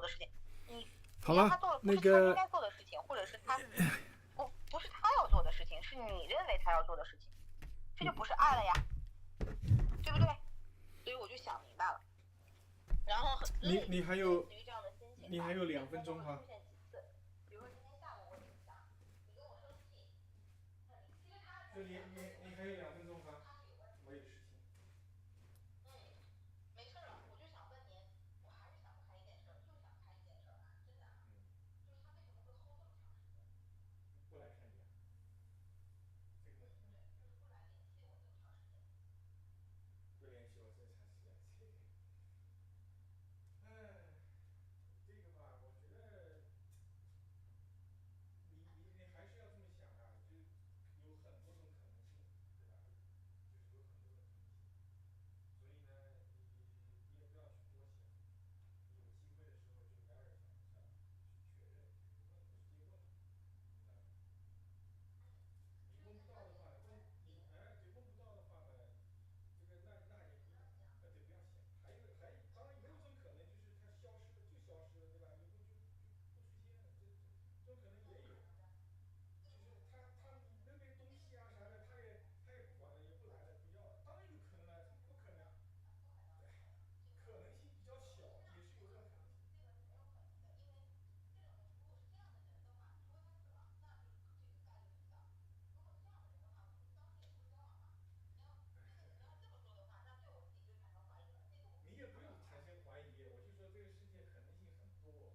的事情，你好让他做了，不是他应该做的事情，或者是他不是他要做的事情，是你认为他要做的事情，这就不是爱了呀，对不对？所以我就想明白了。然后你还有类似于这样的心情，你还有2分钟哈。出现几次，比如说今天下午我也想，你跟我生气，其实他你还有2分钟哈。我有事情。没事了，我就想问您，我还是想不开一件事，就想开一件事啊，真的，就是他为什么会 hold 这么长时间？不来看你啊？这个问题吗？对，就是不来联系我这么长时间。不联系我这么长时间，这个，这个吧，我觉得你还是要这么想啊，就有很多种可能性，对吧？就是有很多种可能性，所以呢，你也不要去多想，你有机会的时候就 verify 是吧？去确认，就是问，直接问，知道吧？你问不到的话，对，问不到的话呢，这个那也不，对，不要想。当然也有一种可能就是它消失了就消失了，对吧？以后就不出现了，这种可能也有。就是他你那边东西啊啥的，他也不管了，也不来了，不要了，当然有可能了，怎么不可能？对，可能性比较小，也是有这种可能性。这个是没有可能的，因为这种如果是这样的人的话，除非他死了，那就是这个概率很小。如果是这样的人的话，我们当时也不会交往嘛。你要这么说的话，那对我自己就产生怀疑了。这个我你也不用产生怀疑，我就说这个世界可能性很多，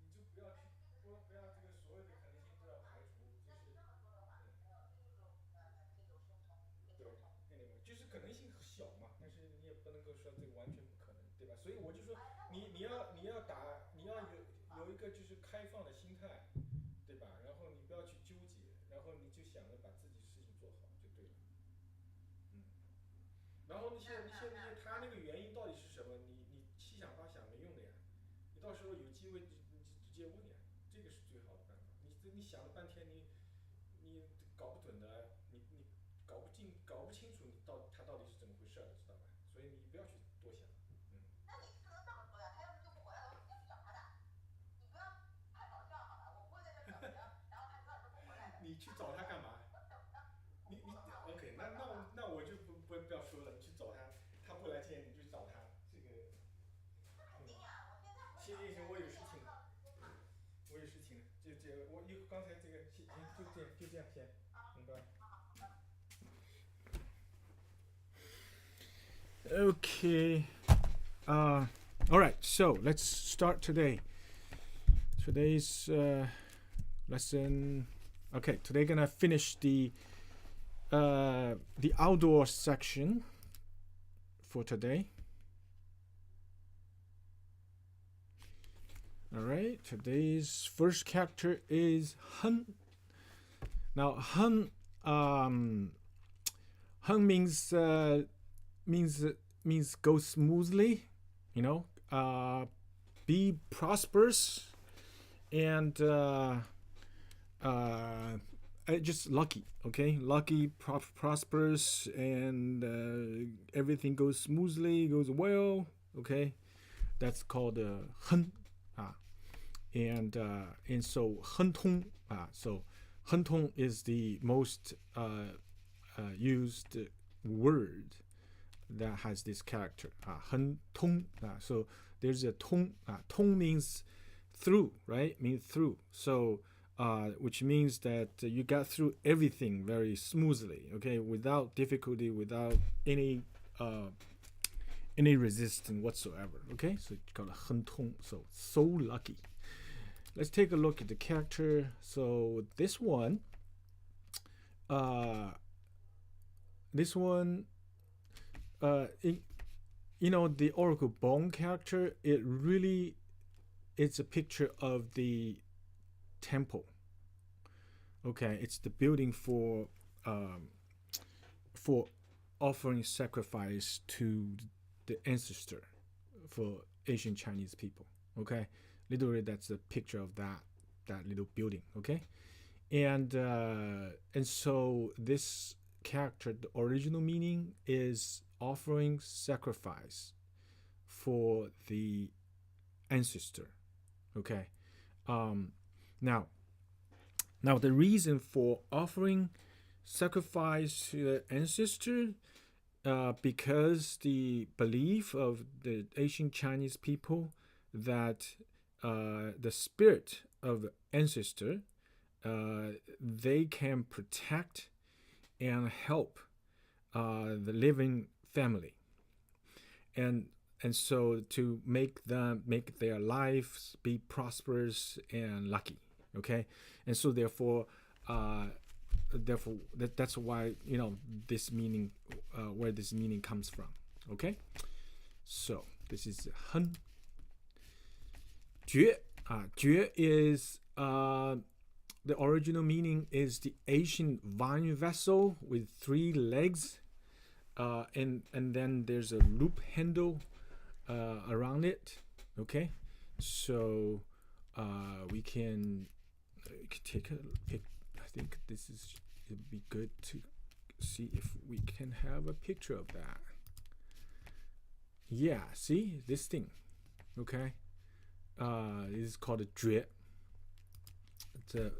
你就不要去不要这个所有的可能性都要排除，就是。这么说的话，这就是这种生成，对，anyway，就是可能性小嘛，但是你也不能够说这个完全不可能，对吧？所以我就说你要有一个就是开放的心态，对吧？然后你不要去纠结，然后你就想着把自己事情做好就对了。然后那些他那个原因到底是什么？你七想八想没用的呀，你到时候有机会你直接问呀，这个是最好的办法。你想了半天你搞不准的，你搞不清楚他到底是怎么回事的，知道吧？所以你不要去多想。那你不能这么说呀，他要是就不回来了，我肯定去找他的。你不要太搞笑好了，我不会在这等着，然后他永远都不回来的。你去找他干嘛？你 OK，那我就不要说了，你去找他，他不来见你就找他，这个。那肯定呀，我现在不行，我有事情了。我有事情了，我刚才这个行，就这样先，拜。Okay. All right. So let's start today. Today's lesson. Okay. Today gonna finish the outdoor section for today. All right. Today's first character is hun. Now hun hun means go smoothly, you know, be prosperous, and just lucky. Okay, lucky, prosperous, and everything goes smoothly, goes well. Okay, that's called hun. And so hun tong. So hun tong is the most used word that has this character. Hun tong. So there's a tong. Tong means through, right? Means through. So which means that you got through everything very smoothly, okay, without difficulty, without any resistance whatsoever. Okay, so it's called hun tong. So lucky. Let's take a look at the character. So this one, the Oracle Bone character, it's a picture of the temple. Okay, it's the building for offering sacrifice to the ancestor for Asian Chinese people. Okay, literally that's a picture of that little building. Okay, and so this character, the original meaning is offering sacrifice for the ancestor. Okay. Now, the reason for offering sacrifice to the ancestor, because the belief of the ancient Chinese people that the spirit of the ancestor, they can protect and help the living family, and so to make their lives be prosperous and lucky. Okay, and so therefore that's why this meaning, where this meaning comes from. Okay, so this is 亨爵. 爵 is the original meaning is the ancient vine vessel with 3 legs, and then there's a loop handle around it. Okay, so we can take a pic. I think this is, it would be good to see if we can have a picture of that. Yeah, see this thing. Okay, this is called a 爵. It's a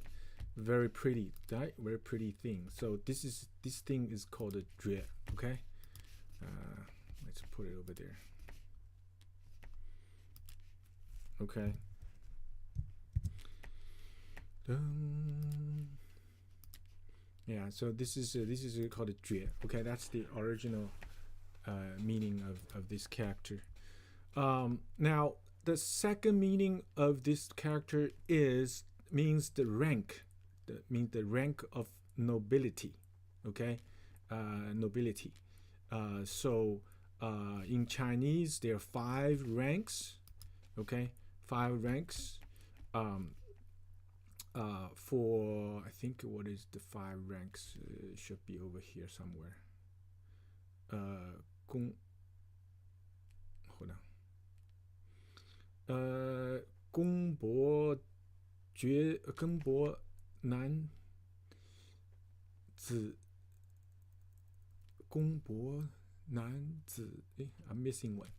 very pretty, right? Very pretty thing. So this thing is called a 爵. Okay, let's put it over there. Okay. Yeah, so this is called a 爵. Okay, that's the original meaning of this character. Now, the second meaning of this character means the rank, means the rank of nobility. Okay, nobility. So in Chinese, there are 5 ranks. Okay, 5 ranks. For I think what is the 5 ranks, should be over here somewhere. Hold on. 公伯男子I'm missing one.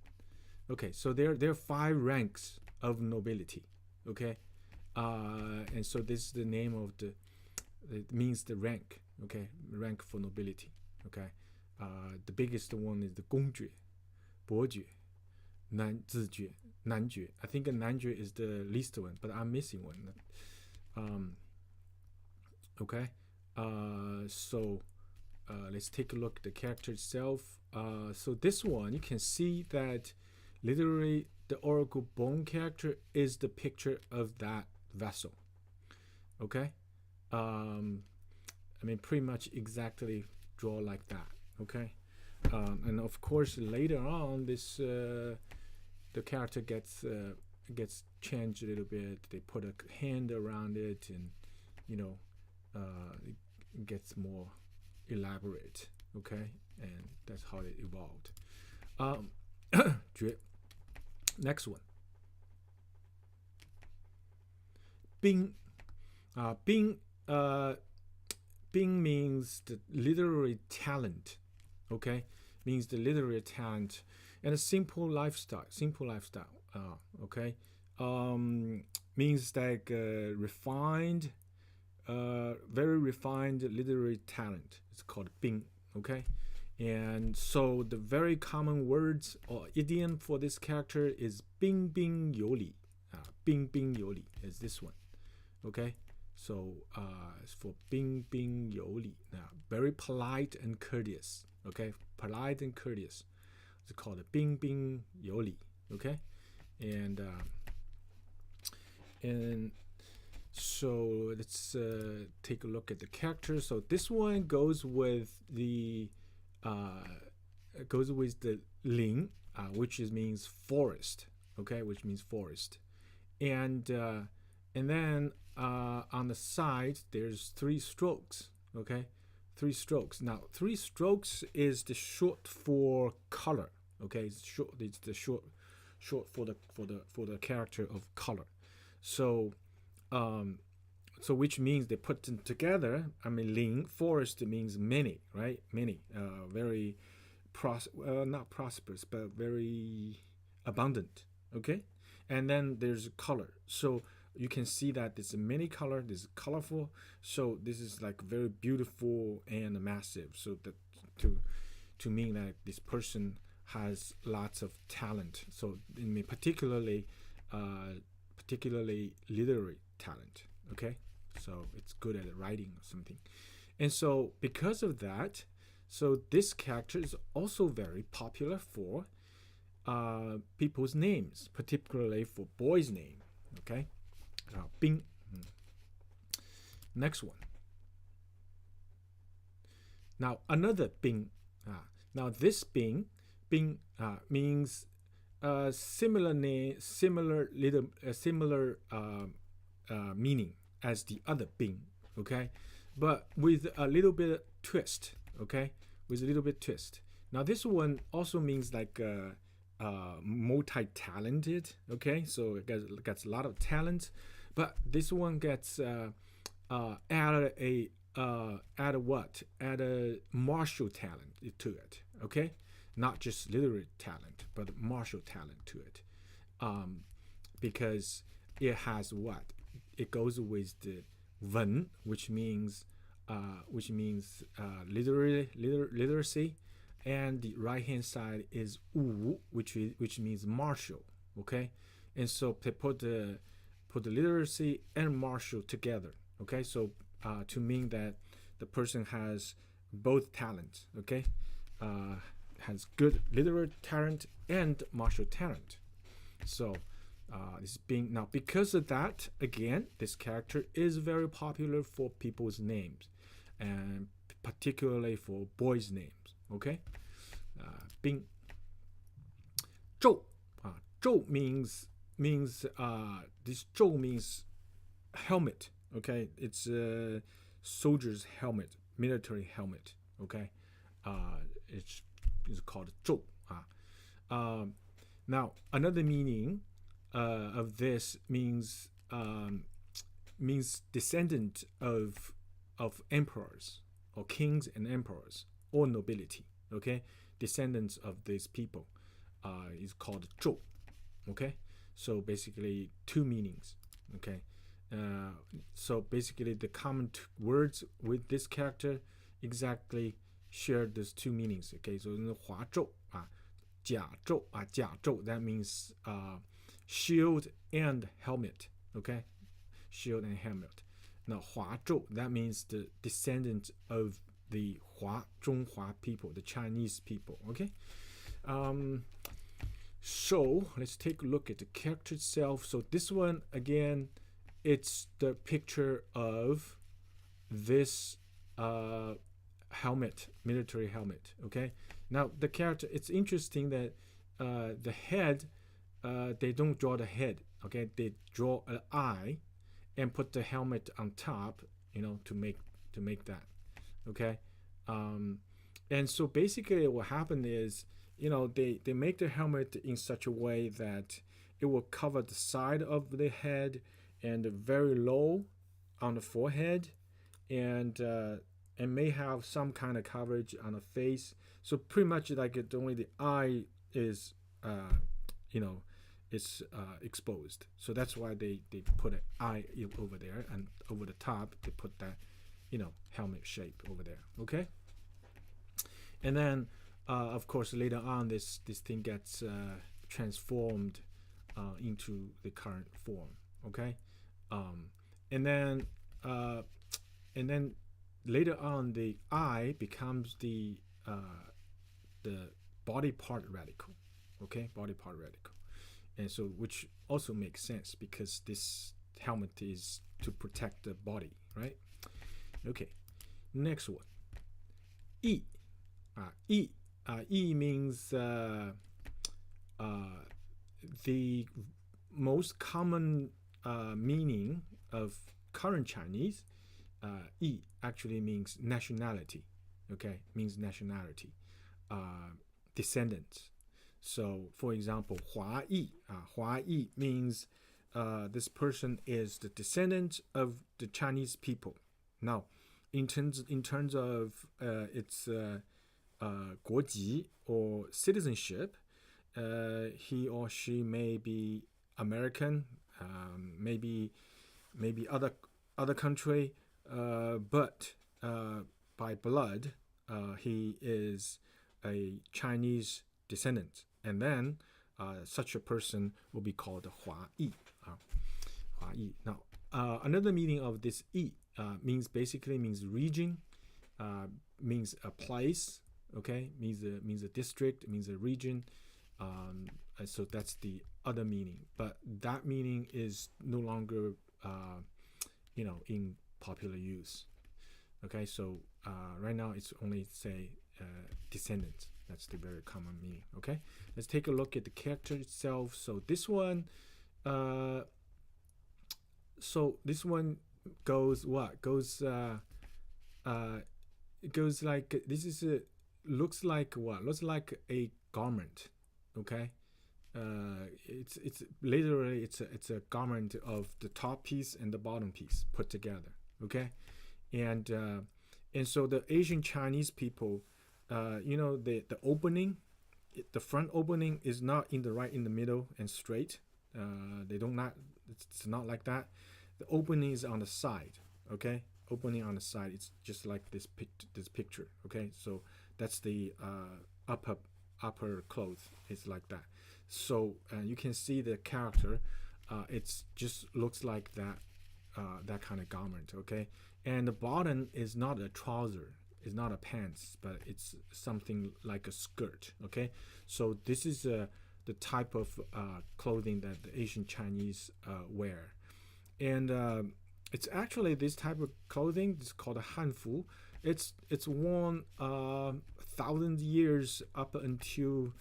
Okay, so there are 5 ranks of nobility. Okay, and so this is the name of it means the rank. Okay, rank for nobility. Okay, the biggest one is the 公爵, 伯爵, 子爵, 男爵. I think a 男爵 is the least one, but I'm missing one. Okay, so let's take a look at the character itself. So this one, you can see that literally the oracle bone character is the picture of that vessel. Okay, I mean pretty much exactly draw like that. Okay, and of course later on this the character gets changed a little bit. They put a hand around it, and it gets more elaborate. Okay, and that's how it evolved. Next one. Bing. Bing means the literary talent. Okay, means the literary talent and a simple lifestyle. Okay, means like refined, very refined literary talent. It's called Bing. Okay, and so the very common words or idiom for this character is Bing Bing You Li. Bing Bing You Li is this one. Okay, so it's for Bing Bing You Li. Now, very polite and courteous. Okay, polite and courteous. It's called Bing Bing You Li. Okay, and so let's take a look at the characters. So this one goes with the ling, which means forest. Okay, which means forest, and then on the side there's 3 strokes. Okay, 3 strokes. Now 3 strokes is the short for color. Okay, it's the short for the character of color. So so which means they put them together. I mean, ling, forest means many, right? Many, very not prosperous, but very abundant. Okay, and then there's color. So you can see that there's many color, this is colorful. So this is like very beautiful and massive. So that to mean that this person has lots of talent. So in me particularly literary talent. Okay, so it's good at writing or something. And so because of that, so this character is also very popular for people's names, particularly for boys' name. Okay, Bing. Next one. Now another Bing. Now this Bing means similar name, similar meaning as the other Bing. Okay, but with a little bit twist. Okay, with a little bit twist. Now this one also means like multi-talented. Okay, so it gets a lot of talent, but this one gets add a martial talent to it. Okay, not just literary talent, but martial talent to it, because it has what? It goes with the wen, which means literacy, and the right hand side is wu, which means martial. Okay, and so they put the literacy and martial together. Okay, so to mean that the person has both talents. Okay, has good literary talent and martial talent. So this being now, because of that, again, this character is very popular for people's names, and particularly for boys' names. Okay, Bing. Zhou. Zhou means this Zhou means helmet. Okay, it's a soldier's helmet, military helmet. Okay, it's called Zhou. Now another meaning of this means descendant of emperors or kings and emperors or nobility. Okay, descendants of these people is called Zhou. Okay, so basically two meanings. Okay, so basically the common words with this character exactly share those two meanings. Okay, so 华胄甲胄 that means shield and helmet. Okay, shield and helmet. Now 华胄 that means the descendant of the 中华 people, the Chinese people. Okay, so let's take a look at the character itself. So this one again, it's the picture of this helmet, military helmet. Okay, now the character, it's interesting that the head, they don't draw the head. Okay, they draw an eye and put the helmet on top, to make that. Okay, and so basically what happened is, they make the helmet in such a way that it will cover the side of the head and very low on the forehead, and may have some kind of coverage on the face. So pretty much like only the eye is it's exposed. So that's why they put an eye over there, and over the top they put that helmet shape over there. Okay, and then of course later on this thing gets transformed into the current form. Okay, and then later on the eye becomes the body part radical. Okay, body part radical, and so which also makes sense because this helmet is to protect the body, right? Okay, next one. Yi. Yi means the most common meaning of current Chinese. Yi actually means nationality. Okay, means nationality, descendants. So, for example, 华裔. 华裔 means this person is the descendant of the Chinese people. Now, in terms of its 国籍 or citizenship, he or she may be American, maybe other country, but by blood, he is a Chinese descendant, and then such a person will be called 华裔. 华裔. Now, another meaning of this 裔 means region, means a place, okay, means a district, means a region. So that's the other meaning, but that meaning is no longer in popular use. Okay, so right now it's only say descendant. That's the very common meaning. Okay, let's take a look at the character itself. So this one goes what? Goes it goes like this is looks like what? Looks like a garment. Okay, it's literally it's a garment of the top piece and the bottom piece put together. Okay, and so the Asian Chinese people, the opening, the front opening is not in the middle and straight. It's not like that. The opening is on the side. Okay, opening on the side. It's just like this picture. Okay, so that's the upper clothes. It's like that. So you can see the character. It's just looks like that kind of garment. Okay, and the bottom is not a trouser. It's not a pants, but it's something like a skirt. Okay, so this is the type of clothing that the Asian Chinese wear, and it's actually this type of clothing. It's called a hanfu. It's worn 1,000 years up until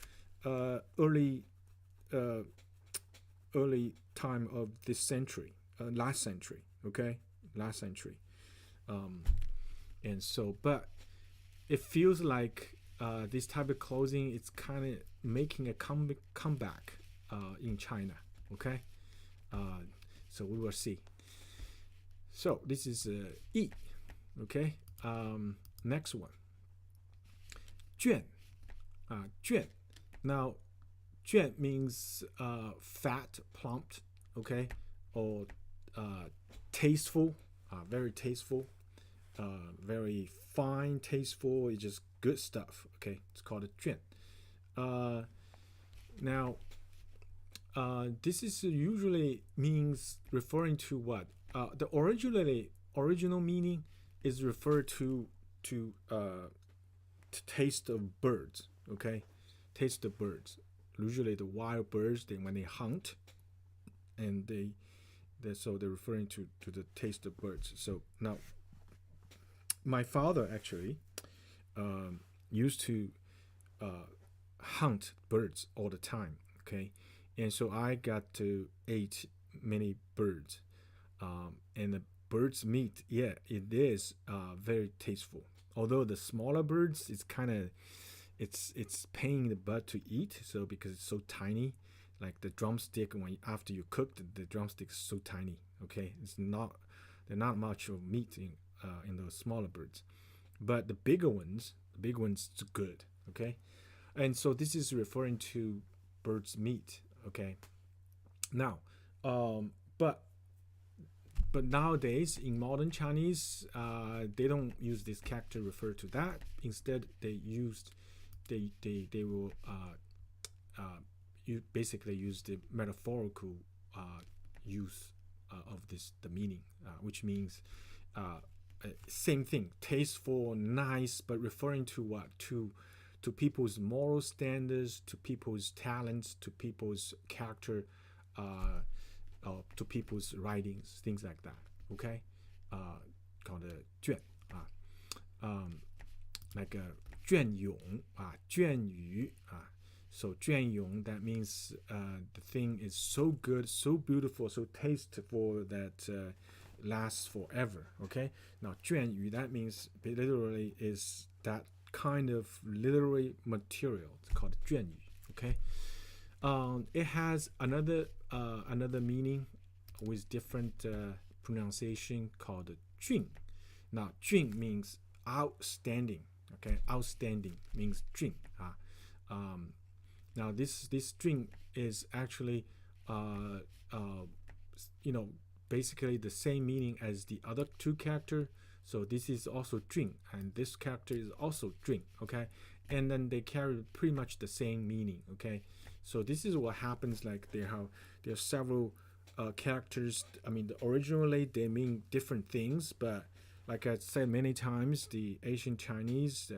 early time of this century, last century. Okay, last century. And so, but it feels like this type of clothing is kind of making a comeback in China. Okay, so we will see. So this is E. Okay, next one. 卷. 卷. Now, 卷 means fat, plump. Okay, or tasteful, very tasteful. Very fine, tasteful. It's just good stuff. Okay, it's called a 卷. Now, this is usually means referring to what? The original meaning is referred to taste of birds. Okay, taste of birds. Usually the wild birds, when they hunt, and so they're referring to the taste of birds. So now, my father actually used to hunt birds all the time. Okay, and so I got to eat many birds, and the bird's meat, yeah, it is very tasteful. Although the smaller birds, it's kind of it's pain in the butt to eat. So because it's so tiny, like the drumstick, after you cook the drumstick is so tiny. Okay, there's not much of meat in those smaller birds, but the bigger ones is good. Okay, and so this is referring to bird's meat. Okay, now, but nowadays in modern Chinese, they don't use this character to refer to that. Instead, they will you basically use the metaphorical use of the meaning, which means same thing, tasteful, nice, but referring to what? To people's moral standards, to people's talents, to people's character, to people's writings, things like that. Okay, called a 卷 like a 隽永 隽语 So 隽永, that means the thing is so good, so beautiful, so tasteful that lasts forever. Okay, now 隽语, that means literally is that kind of literary material. It's called 隽语. Okay, it has another meaning with different pronunciation called 俊. Now 俊 means outstanding. Okay, outstanding means 俊. Now this 俊 is actually you know, basically the same meaning as the other two character. So this is also Jun, and this character is also Jun. Okay, and then they carry pretty much the same meaning. Okay, so this is what happens. Like there are several characters. I mean, originally they mean different things, but like I said many times, the Asian Chinese,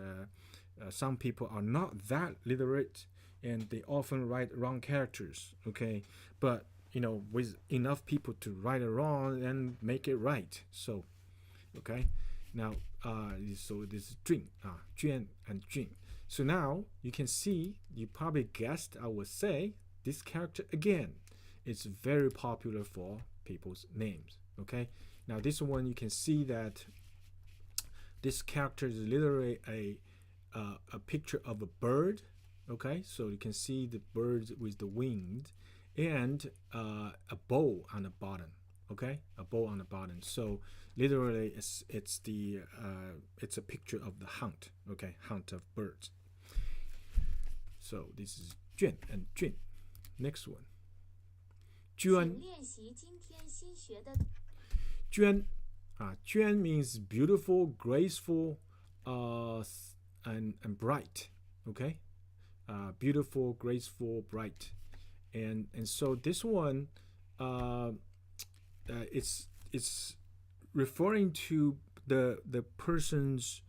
some people are not that literate, and they often write wrong characters. Okay, but with enough people to write it wrong and make it right. So, okay, now so this is Jun, Juan and Jun. So now you can see, you probably guessed, I would say this character again. It's very popular for people's names. Okay, now this one you can see that this character is literally a picture of a bird. Okay, so you can see the bird with the wings and a bow on the bottom. Okay, a bow on the bottom. So literally, it's a picture of the hunt. Okay, hunt of birds. So this is Juan and Jun. Next one, Juan. Juan. Juan means beautiful, graceful, and bright. Okay, beautiful, graceful, bright, and so this one, it's referring to the person's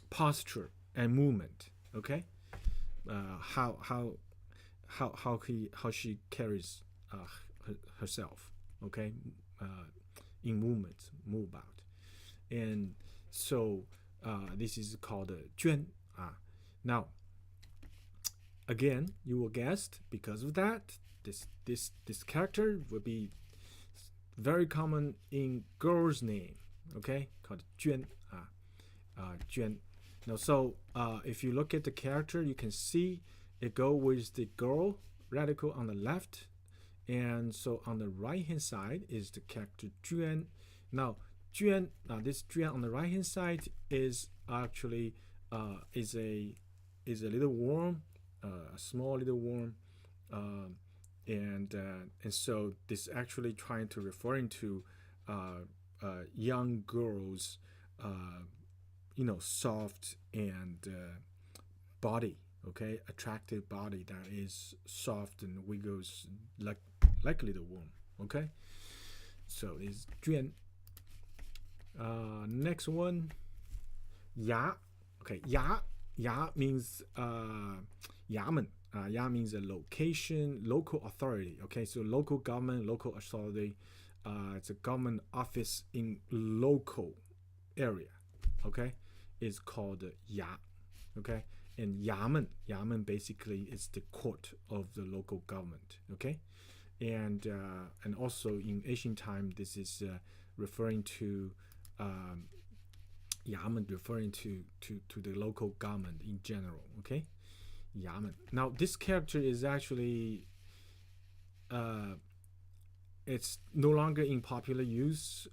posture and movement. Okay, how she carries herself. Okay, in movement, move about, and so this is called Juan. Now, again, you will guess, because of that, this character will be very common in girls' name. Okay, called Juan. Juan. Now, so if you look at the character, you can see it go with the girl radical on the left, and so on the right hand side is the character Juan. Now, Juan. This Juan on the right hand side is actually is a little worm, a small little worm, and so this actually trying to referring to young girls, soft and body. Okay, attractive body that is soft and wiggles like a little worm. Okay, so this Juan. Next one, Ya. Okay, Ya means Yamen. Ya means a location, local authority. Okay, so local government, local authority. It's a government office in local area. Okay, is called Ya. Okay, and Yamen basically is the court of the local government. Okay, and also in ancient time, this is referring to Yamen, referring to the local government in general. Okay, Yamen. Now this character is actually it's no longer in popular use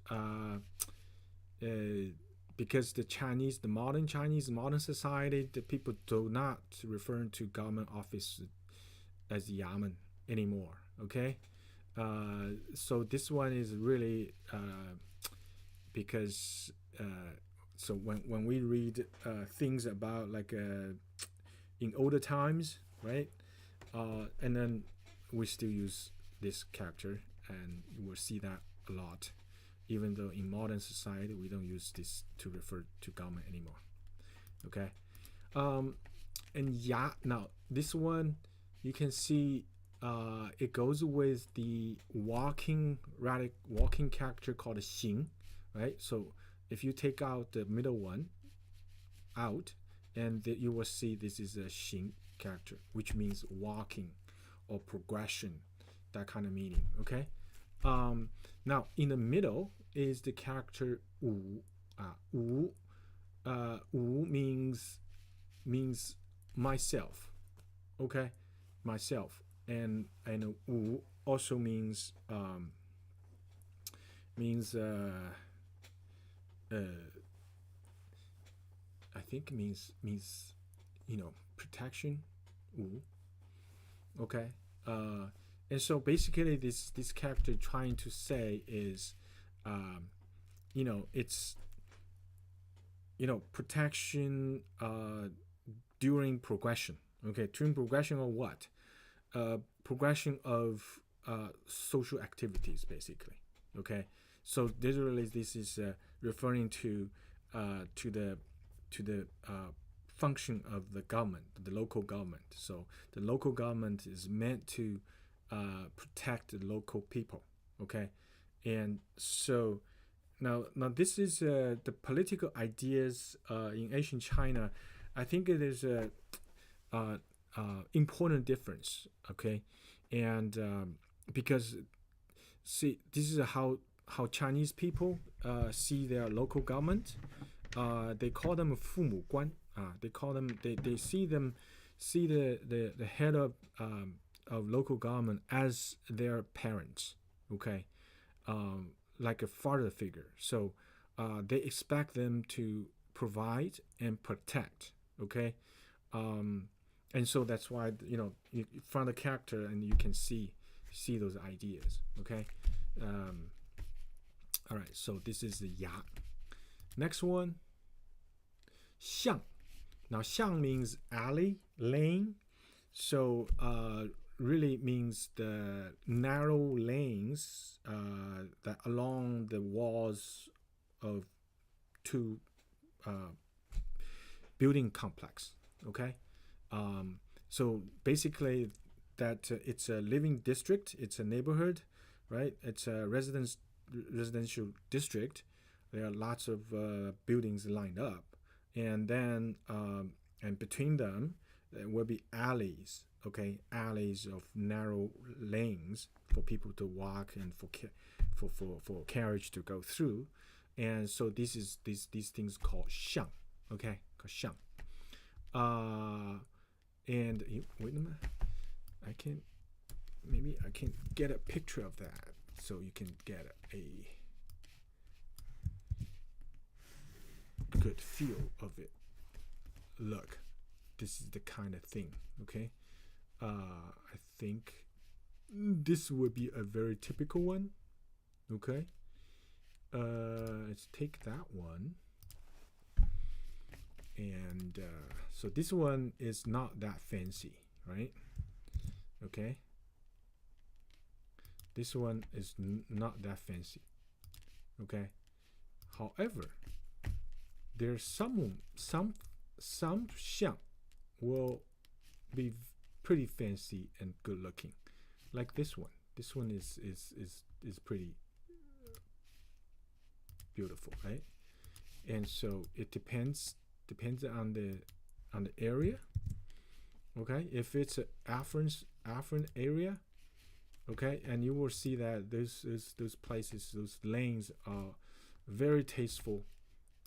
because the modern Chinese, modern society, the people do not refer to government office as Yamen anymore. Okay, so this one is really because so when we read things about like in older times, right, and then we still use this character, and you will see that a lot, even though in modern society we don't use this to refer to government anymore. Okay, and Ya. Now this one you can see it goes with the walking character called Xing, right? So if you take out the middle one out, and you will see this is a Xing character, which means walking or progression, that kind of meaning. Okay. Now in the middle is the character Wu. Wu. Wu means myself. Okay, myself, and Wu also means I think means protection. Wu. Okay, and so basically, this character trying to say is, um, it's protection during progression. Okay, during progression of what? Progression of social activities, basically. Okay, so literally this is referring to the function of the government, the local government. So the local government is meant to protect the local people. Okay, and so now this is the political ideas in ancient China. I think it is a important difference. Okay, and because see, this is how Chinese people see their local government. They call them 父母官. They call them. They see the head of local government as their parents. Okay, like a father figure. So they expect them to provide and protect. Okay, and so that's why you find the character and you can see those ideas. Okay, all right. So this is the ya. Next one, 巷. Now 巷 means alley, lane. So really means the narrow lanes that along the walls of two building complex. Okay, so basically that it's a living district, it's a neighborhood, right? It's a residential district. There are lots of buildings lined up, and then and between them there will be alleys. Okay, alleys of narrow lanes for people to walk and for carriage to go through, and so this is these things called 巷. Okay, called 巷. And wait a minute, I can get a picture of that so you can get a good feel of it. Look, this is the kind of thing. Okay, I think this would be a very typical one. Okay, let's take that one. And so this one is not that fancy, right? Okay, this one is not that fancy. Okay, however, there's some 巷 will be pretty fancy and good looking, like this one. This one is pretty beautiful, right? And so it depends on the area. Okay, if it's an affluent area, okay, and you will see that those places, those lanes are very tasteful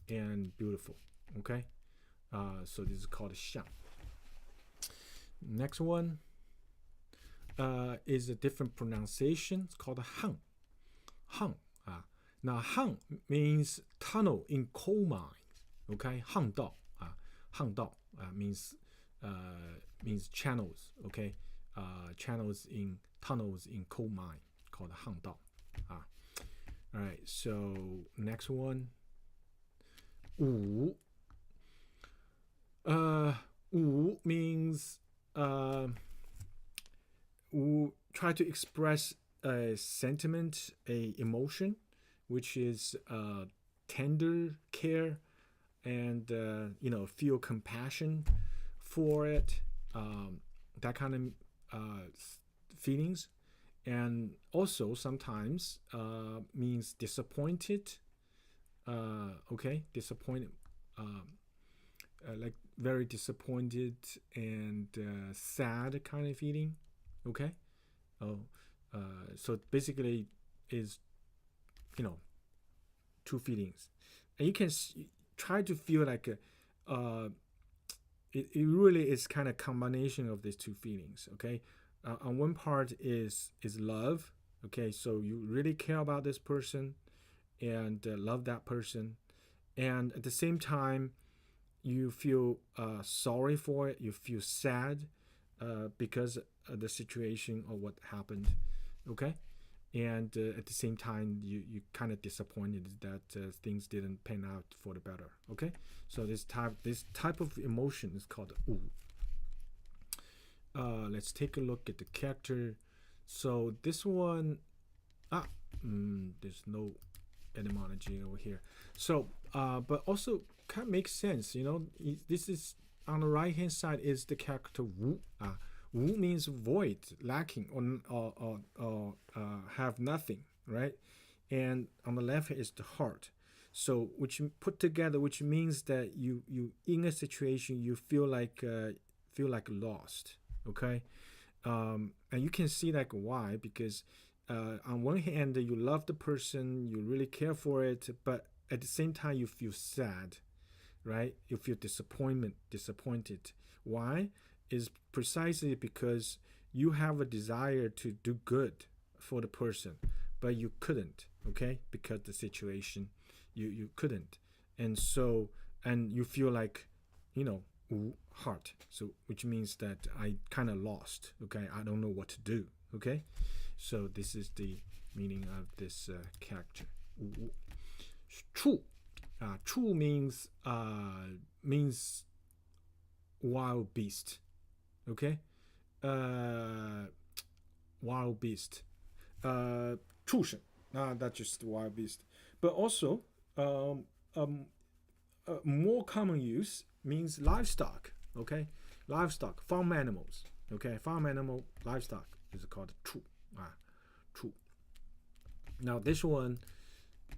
and beautiful. Okay, so this is called a 巷. Next one is a different pronunciation. It's called a hang. Hang. Now hang means tunnel in coal mines. Okay, 巷道. 巷道 means channels. Okay, channels in tunnels in coal mine called 巷道. All right. So next one, 五. 五 means try to express a sentiment, a emotion, which is tender care and feel compassion for it, that kind of feelings. And also sometimes means disappointed. Okay, disappointed, like very disappointed and sad kind of feeling. Okay, so basically is two feelings, and you can try to feel like it really is kind of combination of these two feelings. Okay, on one part is love. Okay, so you really care about this person and love that person, and at the same time you feel sorry for it, you feel sad, because of the situation or what happened, okay? And at the same time, you kind of disappointed that things didn't pan out for the better, okay? So this type of emotion is called wu. Let's take a look at the character. So this one, there's no etymology over here. So, but also kind of makes sense, you know. This is on the right hand side is the character wu. Wu means void, lacking, or have nothing, right? And on the left is the heart. So which put together, which means that you in a situation you feel like lost, okay? And you can see like why, because on one hand you love the person, you really care for it, but at the same time you feel sad, right? You feel disappointed. Why? Is precisely because you have a desire to do good for the person, but you couldn't, okay? Because the situation, you couldn't. And so, and you feel like, you know, heart. So, which means that I kind of lost, okay? I don't know what to do, okay? So this is the meaning of this character. Chu. Chu means wild beast, okay? Wild beast. 畜生. That's just wild beast. But also, more common use means livestock, okay? Livestock, farm animals, okay? Farm animal, livestock is called 畜. 畜. Now this one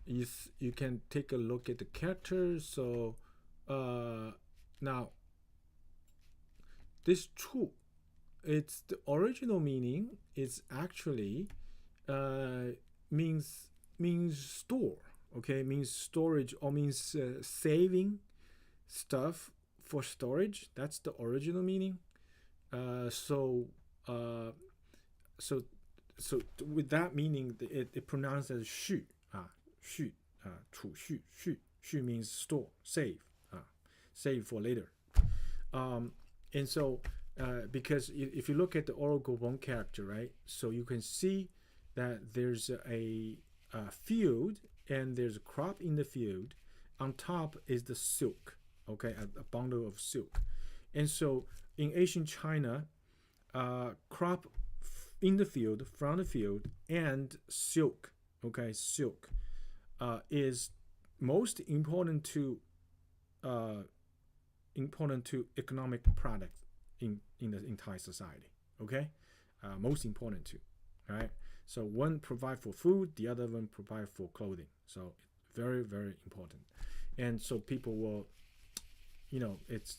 is, you can take a look at the characters. So now this 畜, it's the original meaning is actually means store, okay? Means storage, or means saving stuff for storage. That's the original meaning. So with that meaning, it pronounced as 续. 续, 储蓄, 续 means store, save, save for later. And so because if you look at the Orogobon character, right, so you can see that there's a field and there's a crop in the field. On top is the silk, okay, a bundle of silk. And so in ancient China, crop in the field, from the field, and silk, okay, silk is most important to economic product in the entire society, okay? Most important to, right? So one provide for food, the other one provide for clothing. So very, very important. And so people will, you know, it's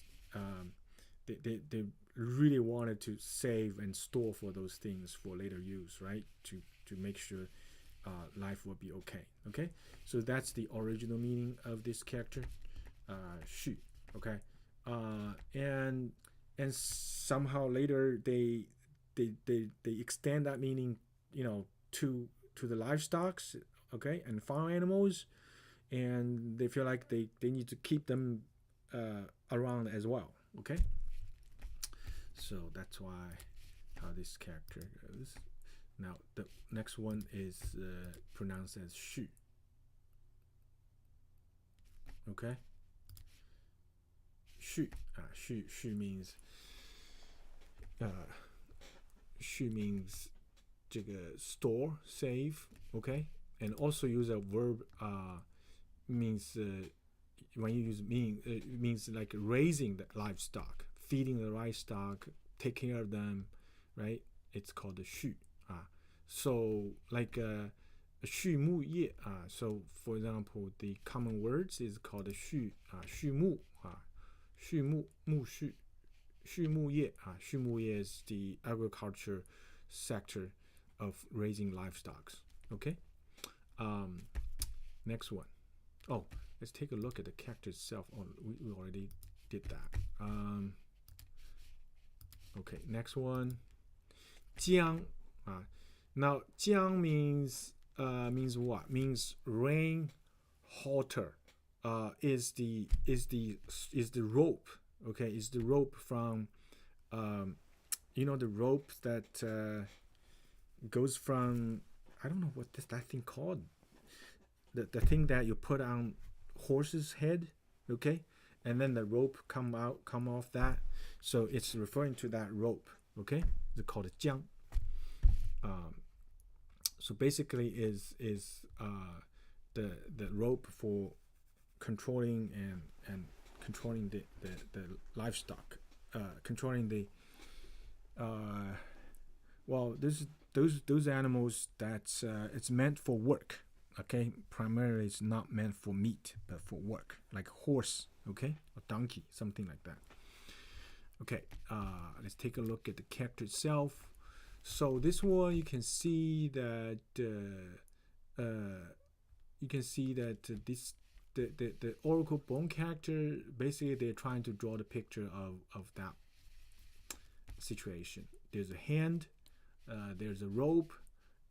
they really wanted to save and store for those things for later use, right? To make sure life will be okay. Okay, so that's the original meaning of this character, 续. Okay, and somehow later they extend that meaning, you know, to the livestock, okay, and farm animals, and they feel like they need to keep them around as well. Okay, so that's why how this character goes. Now the next one is pronounced as 续. Okay, 续means 续 means 这个 store, save, okay, and also use a verb means when you use it means like raising the livestock, feeding the livestock, taking care of them, right? It's called the 续. So like 畜牧业. So for example, the common words is called 畜牧. 畜牧业. 畜牧业 is the agriculture sector of raising livestock. Okay. Next one. Oh, let's take a look at the character itself. Oh, we already did that. Okay, next one. 江. Now 江 means what? Means rain, halter. Is the rope. Okay, is the rope from the rope that goes from, I don't know what that thing called. The thing that you put on horse's head, okay, and then the rope come off that. So it's referring to that rope, okay. It's called a jiang. So basically is the rope for controlling and controlling the livestock, controlling the well, those animals that it's meant for work, okay. Primarily it's not meant for meat but for work, like horse, okay, or donkey, something like that. Okay, let's take a look at the character itself. So this one you can see that this the oracle bone character, basically they're trying to draw the picture of that situation. There's a hand, there's a rope,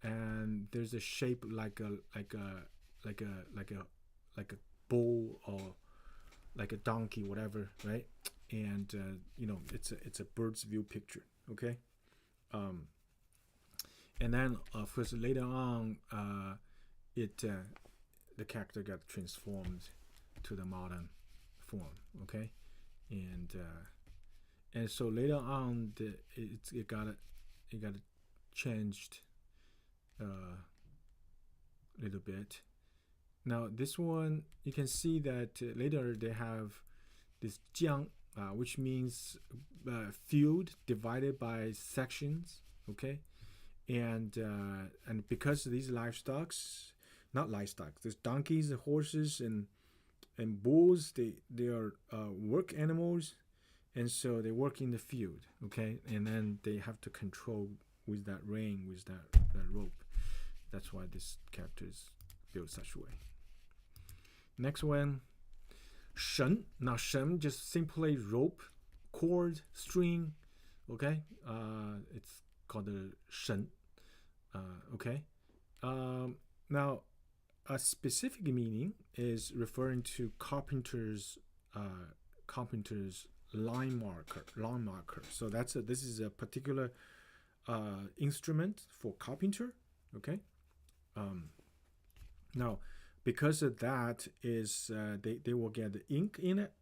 and there's a shape like a bull or like a donkey, whatever, right? And it's a bird's view picture, okay. And then first later on, the character got transformed to the modern form, okay, and so later on it got changed a little bit. Now this one you can see that later they have this jiang, which means field divided by sections, okay, and because these there's donkeys, horses, and bulls. They are work animals, and so they work in the field, okay, and then they have to control with that rein, with that rope. That's why this character is built such a way. Next one, shen. Now shen just simply rope, cord, string, okay. It's called a shen. Okay. Now a specific meaning is referring to carpenter's line marker. So this is a particular instrument for carpenter, okay. Now because of that is they will get the ink in it.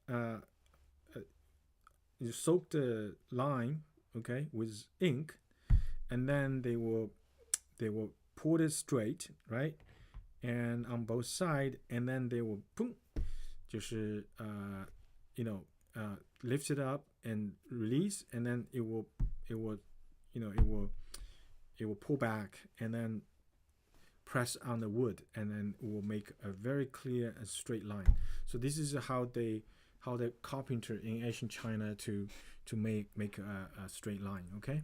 You soak the line, okay, with ink, and then they will pull it straight, right, and on both sides, and then they will boom, 就是lift it up and release, and then it will pull back and then press on the wood, and then it will make a very clear and straight line. So this is how the carpenter in ancient China to make a straight line, okay.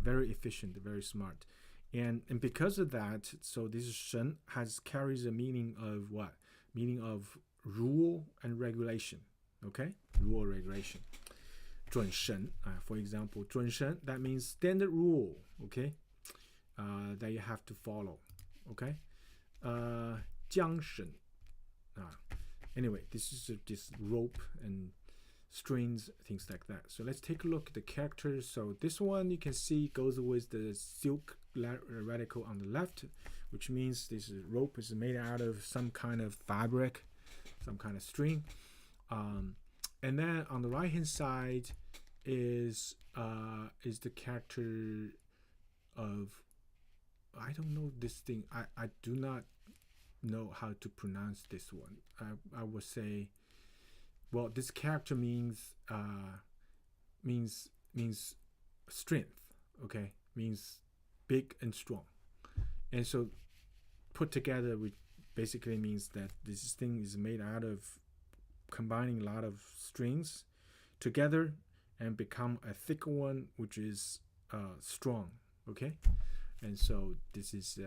Very efficient, very smart, and because of that, so this shen carries a meaning of what? Meaning of rule and regulation, okay. Rule or regulation. 准绳, for example, 准绳, that means standard rule, okay, that you have to follow, okay. 缰绳, anyway, this is this rope and strings, things like that. So let's take a look at the characters. So this one you can see goes with the silk radical on the left, which means this rope is made out of some kind of fabric, some kind of string. And then on the right hand side is the character of, I don't know this thing. I do not know how to pronounce this one. I would say, well, this character means strength, okay, means big and strong, and so put together, which basically means that this thing is made out of combining a lot of strings together and become a thicker one, which is strong, okay. And so this is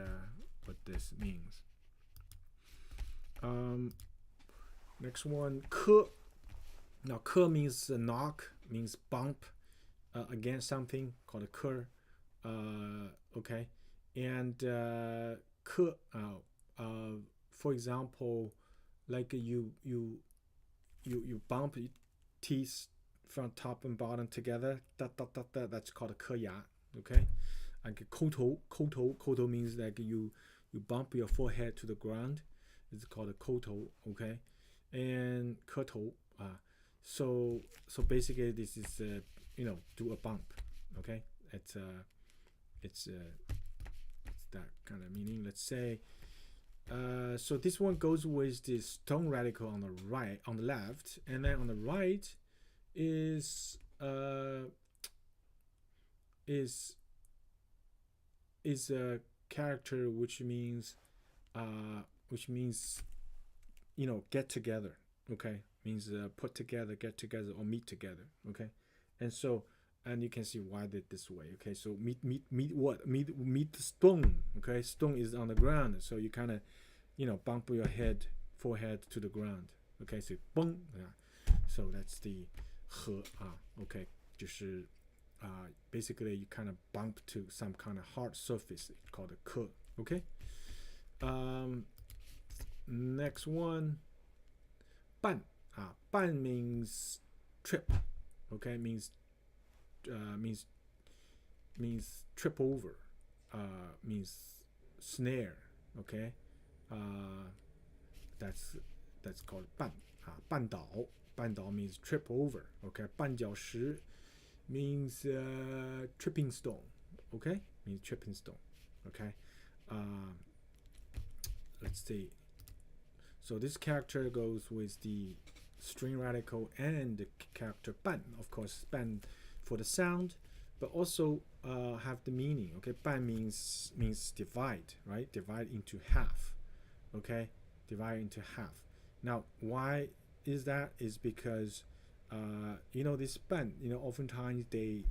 what this means. Next one, 磕. Now 磕 means knock, means bump against something, called a 磕, okay. And 磕, for example, like you bump teeth from top and bottom together. That's called 磕牙. Okay, like 抠头 means like you bump your forehead to the ground. It's called a 抠头. Okay, and 磕头. So basically this is do a bump. Okay, it's that kind of meaning. Let's say. So this one goes with the stone radical on the left, and then on the right is a character which means get together. Okay, means put together, get together, or meet together. Okay, and you can see why did this way. Okay, so meet the stone. Okay, stone is on the ground, so you kind of bump your forehead to the ground. Okay, so 嘣 so that's the 和 okay 就是basically you kind of bump to some kind of hard surface called a 磕. Okay, next one 绊 绊 means trip. Okay, means trip over, means snare. Okay, that's called 绊 绊倒 绊倒 means trip over. Okay, 绊脚石 means tripping stone. Okay, means tripping stone. Okay, let's see. So this character goes with the string radical and the character 绊. Of course, 绊 for the sound, but also have the meaning. Okay, 绊 means divide, right? Divide into half. Okay, divide into half. Now, why is that? Is because this 绊, oftentimes they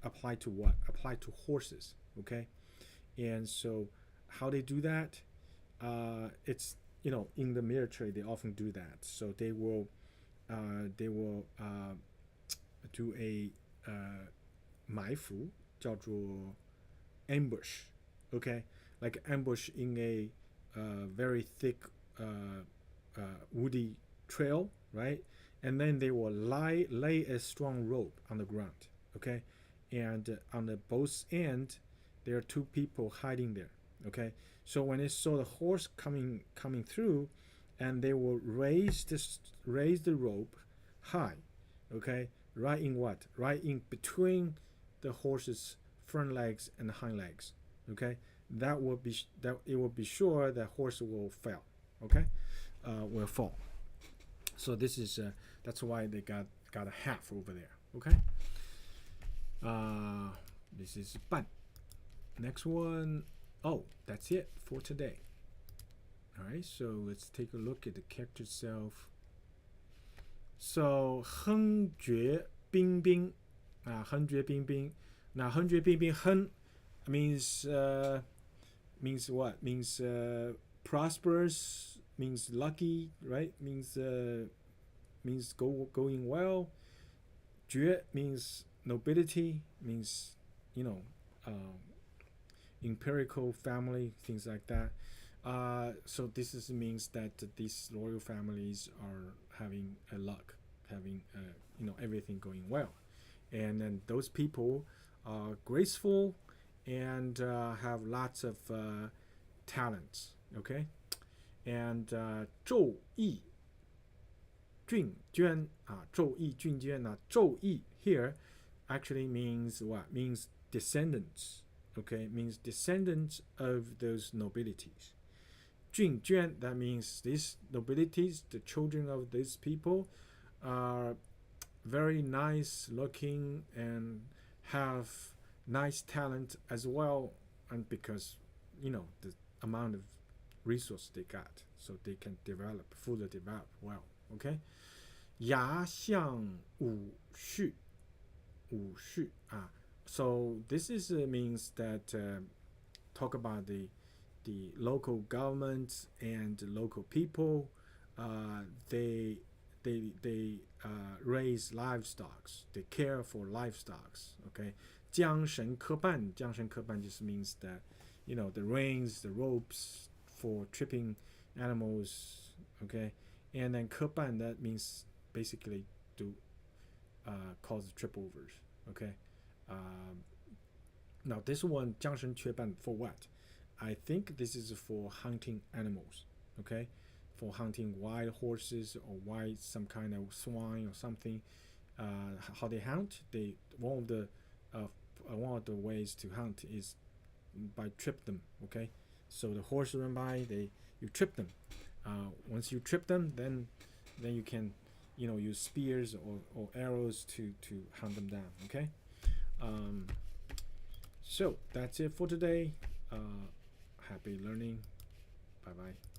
apply to what? Apply to horses. Okay, and so how they do that? It's in the military they often do that. So they will do a 埋伏叫做 ambush. Okay, like ambush in a very thick woody trail, right? And then they will lay a strong rope on the ground. Okay, and on the both end there are two people hiding there. Okay, so when they saw the horse coming through, and they will raise the rope high. Okay, right in what? Right in between the horse's front legs and hind legs. Okay, that it will be sure the horse will fail. Okay, will fall. So this is that's why they got a half over there. Okay, this is 绊. Next one. Oh, that's it for today. All right, so let's take a look at the character itself. So 哼觉彬彬 哼觉彬彬. Now 哼觉彬彬 哼 means what? Means prosperous, means lucky, right? Means going well. 爵 means nobility, means empirical family, things like that. So this means that these royal families are having a luck, having everything going well, and then those people are graceful and have lots of talents. Okay, and 昼义俊娟 昼义俊娟 昼义 here actually means what? Means descendants. Okay, means descendants of those nobilities. 俊娟, that means these nobilities, the children of these people, are very nice looking and have nice talent as well, and because the amount of resource they got, so they can fully develop well. Okay, 牙相武序 武序 So this means that talk about the local government and the local people. They raise livestock. They care for livestock. Okay, 缰绳磕绊 just means that the reins, the ropes for tripping animals. Okay, and then 磕绊 that means basically to cause trip overs. Okay. Now this one 将生雀斑 for what? I think this is for hunting animals. Okay, for hunting wild horses or wild some kind of swine or something. How they hunt? One of the ways to hunt is by trip them. Okay, so the horse run by, you trip them. Once you trip them, then you can use spears or arrows to hunt them down. Okay. So that's it for today. Happy learning. Bye bye.